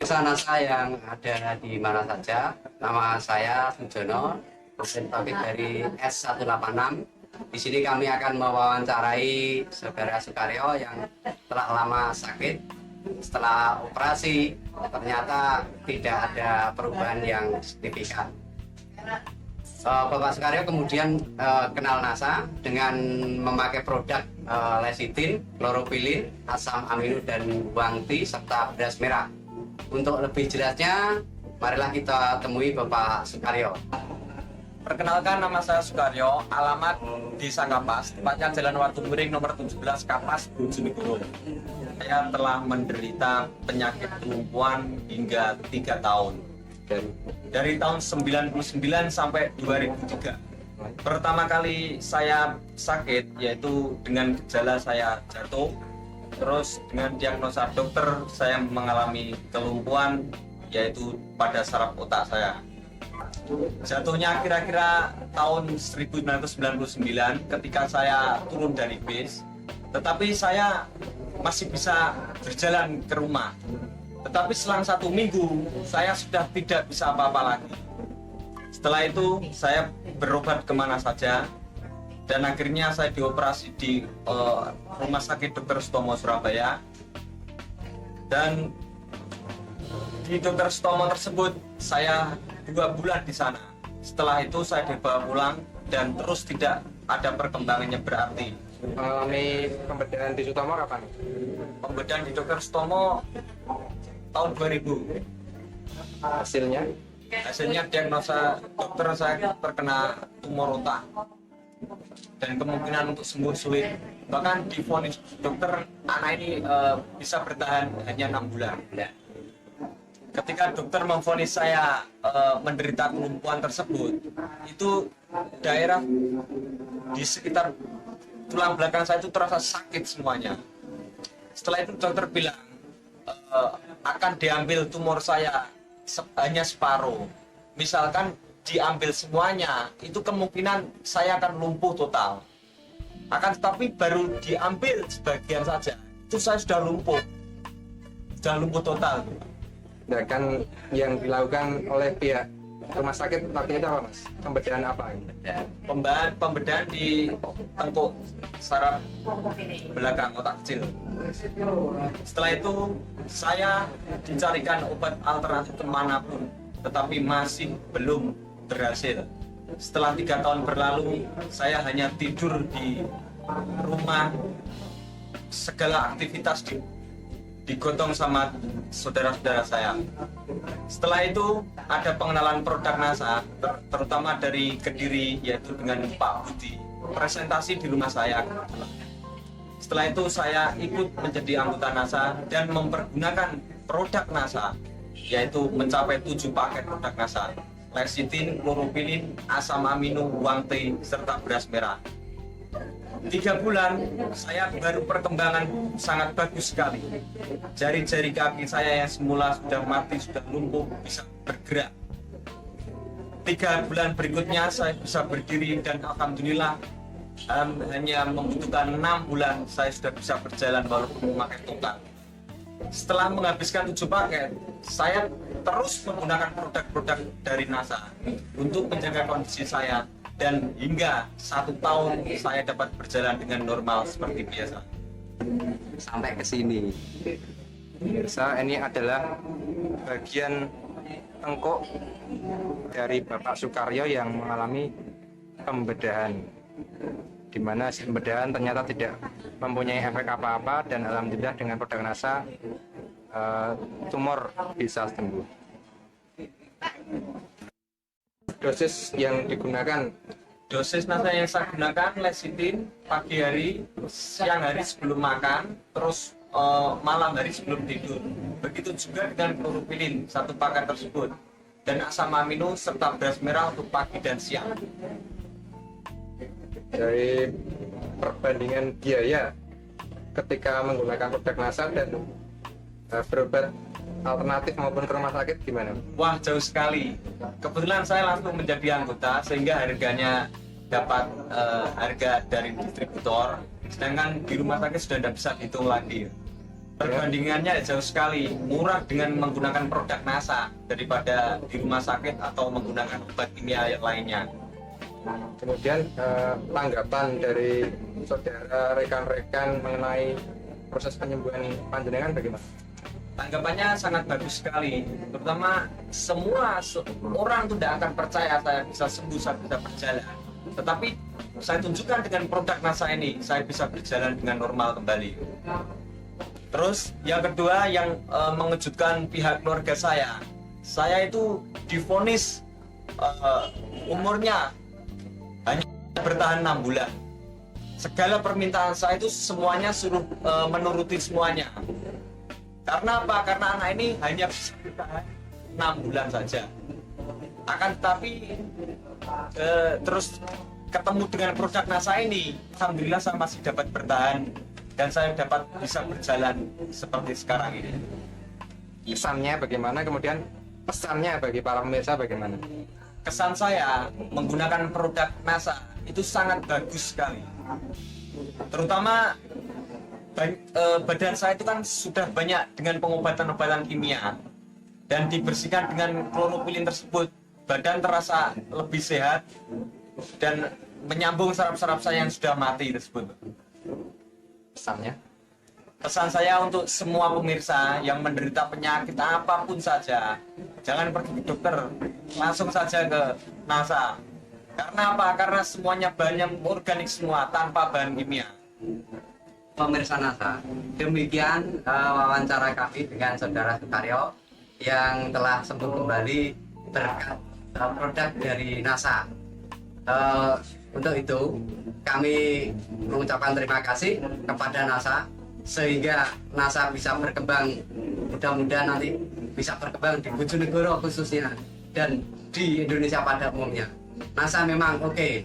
Pemirsa NASA yang ada di mana saja, nama saya Sujono, dosen Tauhid dari S186. Di sini kami akan mewawancarai Saudara Sukaryo yang telah lama sakit. Setelah operasi, ternyata tidak ada perubahan yang signifikan. Bapak Sukaryo kemudian kenal NASA dengan memakai produk lecitin, klorofilin, asam amino dan wangti serta beras merah. Untuk lebih jelasnya, marilah kita temui Bapak Sukaryo. Perkenalkan, nama saya Sukaryo, alamat Desa Kapas, tepatnya Jalan Watu Miring nomor 17 Kapas, Bojonegoro. Saya telah menderita penyakit kelumpuhan hingga 3 tahun. Dari tahun 99 sampai 2003. Pertama kali saya sakit yaitu dengan gejala saya jatuh. Terus dengan diagnosa dokter saya mengalami kelumpuhan yaitu pada saraf otak saya. Jatuhnya kira-kira tahun 1999 ketika saya turun dari bis, tetapi saya masih bisa berjalan ke rumah. Tetapi selang 1 minggu saya sudah tidak bisa apa-apa lagi. Setelah itu saya berobat kemana saja dan akhirnya saya dioperasi di Rumah Sakit Dr. Sutomo Surabaya. Dan di Dr. Sutomo tersebut saya 2 bulan di sana. Setelah itu saya dibawa pulang dan terus tidak ada perkembangannya berarti. Mengalami pembedahan di Sutomo kapan? Pembedahan di Dr. Sutomo tahun 2000. Hasilnya diagnosa dokter saya terkena tumor otak dan kemungkinan untuk sembuh sulit. Bahkan divonis dokter anak ini bisa bertahan hanya 6 bulan. Ketika dokter memvonis saya menderita kelumpuhan tersebut, itu daerah di sekitar tulang belakang saya itu terasa sakit semuanya. Setelah itu dokter bilang akan diambil tumor saya hanya separuh. Misalkan diambil semuanya, itu kemungkinan saya akan lumpuh total. Akan tetapi baru diambil sebagian saja, itu saya sudah lumpuh total. Nah, kan yang dilakukan oleh pihak rumah sakit artinya itu apa, Mas? Pembedahan apa ini? Pembedahan di tengkuk saraf belakang otak kecil. Setelah itu saya dicarikan obat alternatif kemanapun, tetapi masih belum berhasil. Setelah 3 tahun berlalu, saya hanya tidur di rumah, segala aktivitas digotong sama saudara-saudara saya. Setelah itu ada pengenalan produk NASA, terutama dari Kediri, yaitu dengan Pak Budi, presentasi di rumah saya. Setelah itu saya ikut menjadi anggota NASA dan mempergunakan produk NASA, yaitu mencapai 7 paket produk NASA: lecitin, klorofilin, asam amino, wangti, serta beras merah. 3 bulan saya baru perkembangan sangat bagus sekali. Jari-jari kaki saya yang semula sudah mati, sudah lumpuh, bisa bergerak. 3 bulan berikutnya saya bisa berdiri dan alhamdulillah hanya membutuhkan 6 bulan saya sudah bisa berjalan walaupun memakai tongkat. Setelah menghabiskan 7 paket, saya terus menggunakan produk-produk dari NASA untuk menjaga kondisi saya. Dan hingga 1 tahun saya dapat berjalan dengan normal seperti biasa. Sampai ke sini. Pemirsa, ini adalah bagian tengkuk dari Bapak Sukaryo yang mengalami pembedahan, di mana pembedahan ternyata tidak mempunyai efek apa-apa dan alhamdulillah dengan produk NASA tumor bisa sembuh. Dosis yang digunakan, dosis NASA yang saya gunakan lecitin pagi hari, siang hari sebelum makan, terus malam hari sebelum tidur. Begitu juga dengan klorofilin 1 paket tersebut, dan asam amino serta beras merah untuk pagi dan siang. dari perbandingan biaya ketika menggunakan produk NASA dan berobat alternatif maupun ke rumah sakit gimana? Wah, jauh sekali. Kebetulan saya langsung menjadi anggota sehingga harganya dapat harga dari distributor, sedangkan di rumah sakit sudah tidak bisa dihitung lagi. Perbandingannya jauh sekali, murah dengan menggunakan produk NASA daripada di rumah sakit atau menggunakan obat kimia yang lainnya. Kemudian tanggapan dari saudara rekan-rekan mengenai proses penyembuhan panjenengan bagaimana? Tanggapannya sangat bagus sekali, terutama semua orang tidak akan percaya saya bisa sembuh, saya bisa berjalan. Tetapi saya tunjukkan dengan produk NASA ini, saya bisa berjalan dengan normal kembali. Terus yang kedua yang mengejutkan pihak keluarga saya itu divonis umurnya hanya bertahan 6 bulan. Segala permintaan saya itu semuanya suruh menuruti semuanya. Karena apa? Karena anak ini hanya bisa bertahan 6 bulan saja. Akan tetapi terus ketemu dengan produk NASA ini, alhamdulillah saya masih dapat bertahan dan saya dapat bisa berjalan seperti sekarang ini. Kesannya bagaimana, kemudian pesannya bagi para pemirsa bagaimana? Kesan saya menggunakan produk NASA itu sangat bagus sekali, terutama badan saya itu kan sudah banyak dengan pengobatan-obatan kimia dan dibersihkan dengan klorofilin tersebut, badan terasa lebih sehat dan menyambung saraf-saraf saya yang sudah mati tersebut. Pesannya? Pesan saya untuk semua pemirsa yang menderita penyakit apapun saja, jangan pergi ke dokter, langsung saja ke NASA. Karena apa? Karena semuanya bahannya organik semua, tanpa bahan kimia. Pemirsa NASA, demikian wawancara kami dengan Saudara Sukaryo yang telah sembuh kembali berkat produk dari NASA. Untuk itu kami mengucapkan terima kasih kepada NASA sehingga NASA bisa berkembang, mudah-mudahan nanti bisa berkembang di Bojonegoro khususnya dan di Indonesia pada umumnya. NASA memang oke.